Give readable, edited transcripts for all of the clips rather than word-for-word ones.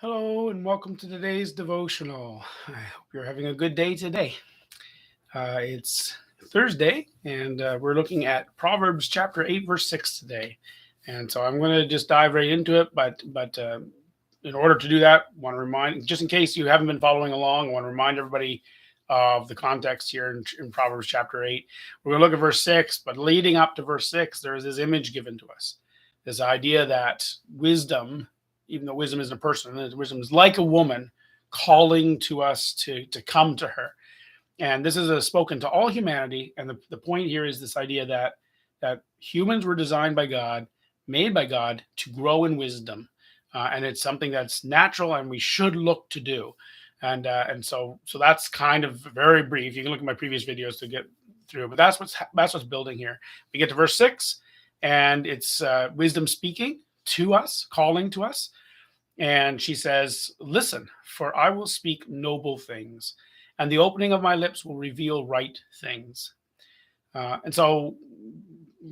Hello and welcome to today's devotional. I hope you're having a good day today. It's Thursday, and we're looking at Proverbs chapter 8, verse 6 today. And so I'm going to just dive right into it. But in order to do that, I want to remind, just in case you haven't been following along, I want to remind everybody of the context here in Proverbs chapter 8. We're going to look at verse 6, but leading up to verse 6, there is this image given to us. This idea that wisdom, even though wisdom isn't a person, wisdom is like a woman calling to us to come to her. And this is spoken to all humanity. And the point here is this idea that humans were designed by God, made by God to grow in wisdom. And it's something that's natural and we should look to do. And so that's kind of very brief. You can look at my previous videos to get through, but that's what's building here. We get to verse 6, and it's wisdom speaking to us, calling to us. And she says, "Listen, for I will speak noble things, and the opening of my lips will reveal right things." And so,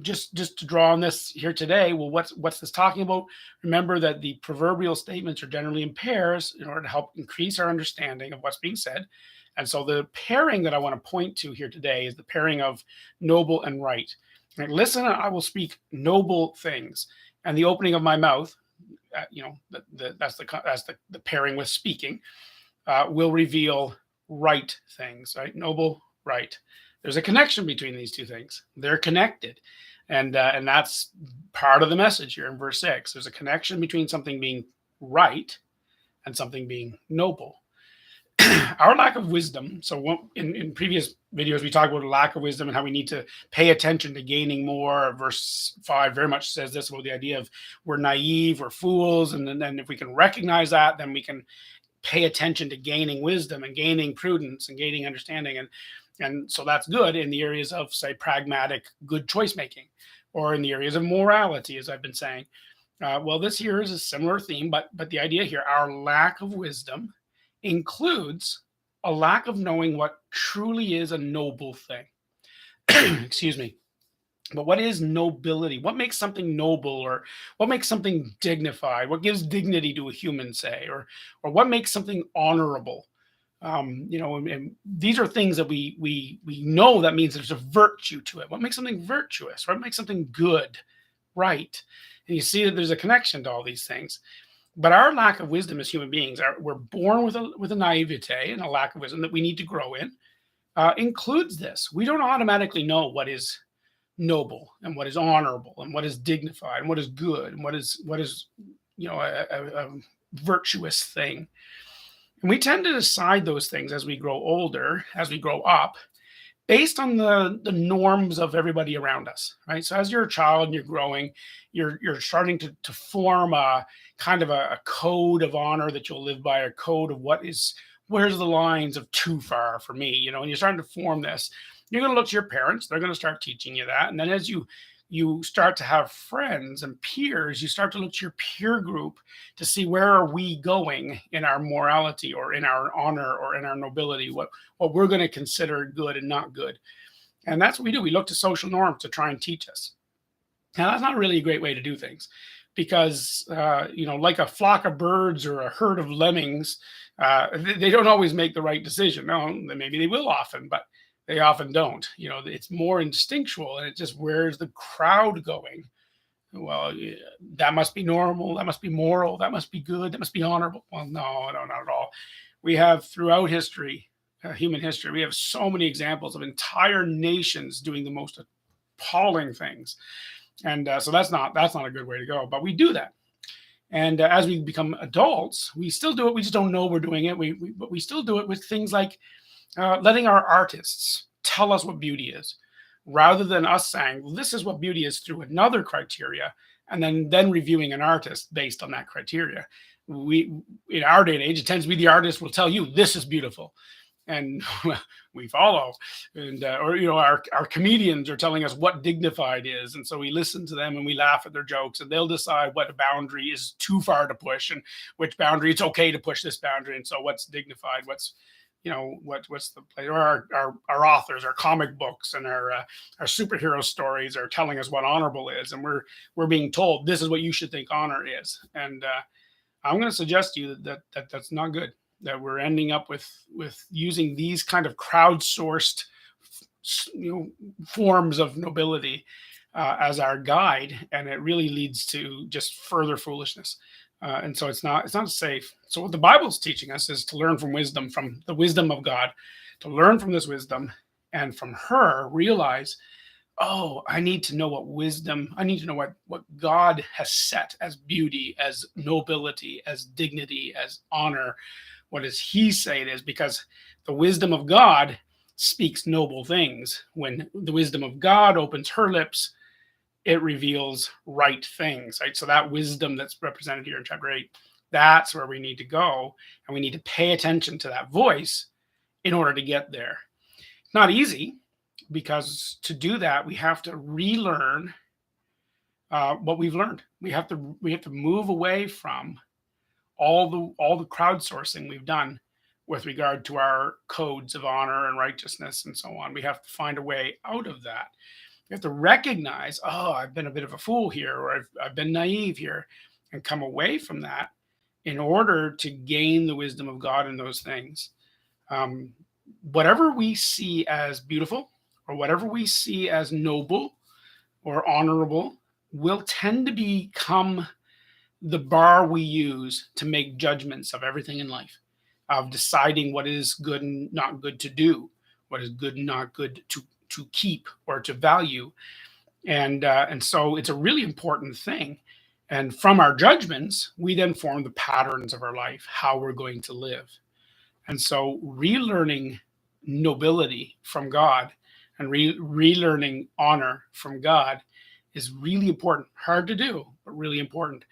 just to draw on this here today, well, what's this talking about? Remember that the proverbial statements are generally in pairs in order to help increase our understanding of what's being said. And so, the pairing that I want to point to here today is the pairing of noble and right. Like, listen, I will speak noble things, and the opening of my mouth, that's the pairing with speaking, will reveal right things, right? Noble, right. There's a connection between these two things. They're connected, and that's part of the message here in verse 6. There's a connection between something being right and something being noble. Our lack of wisdom. So in previous videos, we talked about a lack of wisdom and how we need to pay attention to gaining more. Verse 5 very much says this about the idea of we're naive, we're fools. And then if we can recognize that, then we can pay attention to gaining wisdom and gaining prudence and gaining understanding. And so that's good in the areas of, say, pragmatic, good choice making, or in the areas of morality, as I've been saying. Well, this here is a similar theme, but the idea here, our lack of wisdom includes a lack of knowing what truly is a noble thing. Excuse me. But what is nobility? What makes something noble, or what makes something dignified? What gives dignity to a human, say, or what makes something honorable? And these are things that we know that means there's a virtue to it. What makes something virtuous? What makes something good, right? And you see that there's a connection to all these things. But our lack of wisdom as human beings, we're born with a naivete and a lack of wisdom that we need to grow in, includes this. We don't automatically know what is noble and what is honorable and what is dignified and what is good and what is a virtuous thing. And we tend to decide those things as we grow older, as we grow up, based on the norms of everybody around us, right? So as you're a child and you're growing, you're starting to form a kind of a code of honor that you'll live by, a code of where's the lines of too far for me, and you're starting to form this. You're going to look to your parents. They're going to start teaching you that. And then as you start to have friends and peers, you start to look to your peer group to see where are we going in our morality or in our honor or in our nobility, what we're going to consider good and not good. And that's what we do. We look to social norms to try and teach us. Now, that's not really a great way to do things, because, like a flock of birds or a herd of lemmings, they don't always make the right decision. No, maybe they will often, but they often don't. It's more instinctual, and it's just, where's the crowd going? Well, yeah, that must be normal. That must be moral. That must be good. That must be honorable. Well, no, not at all. We have throughout history, human history, we have so many examples of entire nations doing the most appalling things, and so that's not a good way to go. But we do that, and as we become adults, we still do it. We just don't know we're doing it. But we still do it with things like letting our artists tell us what beauty is, rather than us saying, well, this is what beauty is through another criteria, and then reviewing an artist based on that criteria. We, in our day and age, it tends to be the artist will tell you this is beautiful, and we follow. And our comedians are telling us what dignified is, and so we listen to them and we laugh at their jokes, and they'll decide what a boundary is too far to push and which boundary it's okay to push this boundary. And so what's dignified, what's the place, or our authors, our comic books, and our superhero stories are telling us what honorable is, and we're being told this is what you should think honor is. And I'm going to suggest to you that's not good. That we're ending up with using these kind of crowdsourced, you know, forms of nobility as our guide, and it really leads to just further foolishness. And so it's not safe. So what the Bible's teaching us is to learn from wisdom, from the wisdom of God, to learn from this wisdom, and from her realize, oh, I need to know what wisdom, I need to know what God has set as beauty, as nobility, as dignity, as honor. What does he say it is? Because the wisdom of God speaks noble things. When the wisdom of God opens her lips, it reveals right things, right? So that wisdom that's represented here in chapter 8, that's where we need to go. And we need to pay attention to that voice in order to get there. Not easy, because to do that, we have to relearn what we've learned. We have to move away from all the crowdsourcing we've done with regard to our codes of honor and righteousness and so on. We have to find a way out of that. We have to recognize, oh, I've been a bit of a fool here, or I've been naive here, and come away from that in order to gain the wisdom of God in those things. Um, Whatever we see as beautiful, or whatever we see as noble or honorable, will tend to become the bar we use to make judgments of everything in life, of deciding what is good and not good to do, what is good and not good to keep or to value. And so it's a really important thing. And from our judgments, we then form the patterns of our life, how we're going to live. And so relearning nobility from God and relearning honor from God is really important. Hard to do, but really important.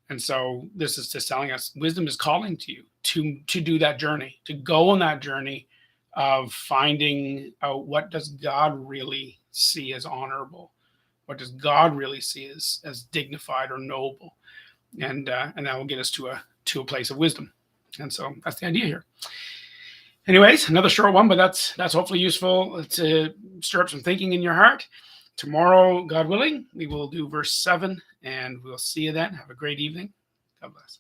And so this is just telling us wisdom is calling to you to do that journey, to go on that journey of finding out, what does God really see as honorable? What does God really see as dignified or noble? And that will get us to a place of wisdom. And so that's the idea here. Anyways, another short one, but that's hopefully useful to stir up some thinking in your heart. Tomorrow, God willing, we will do verse 7, and we'll see you then. Have a great evening. God bless.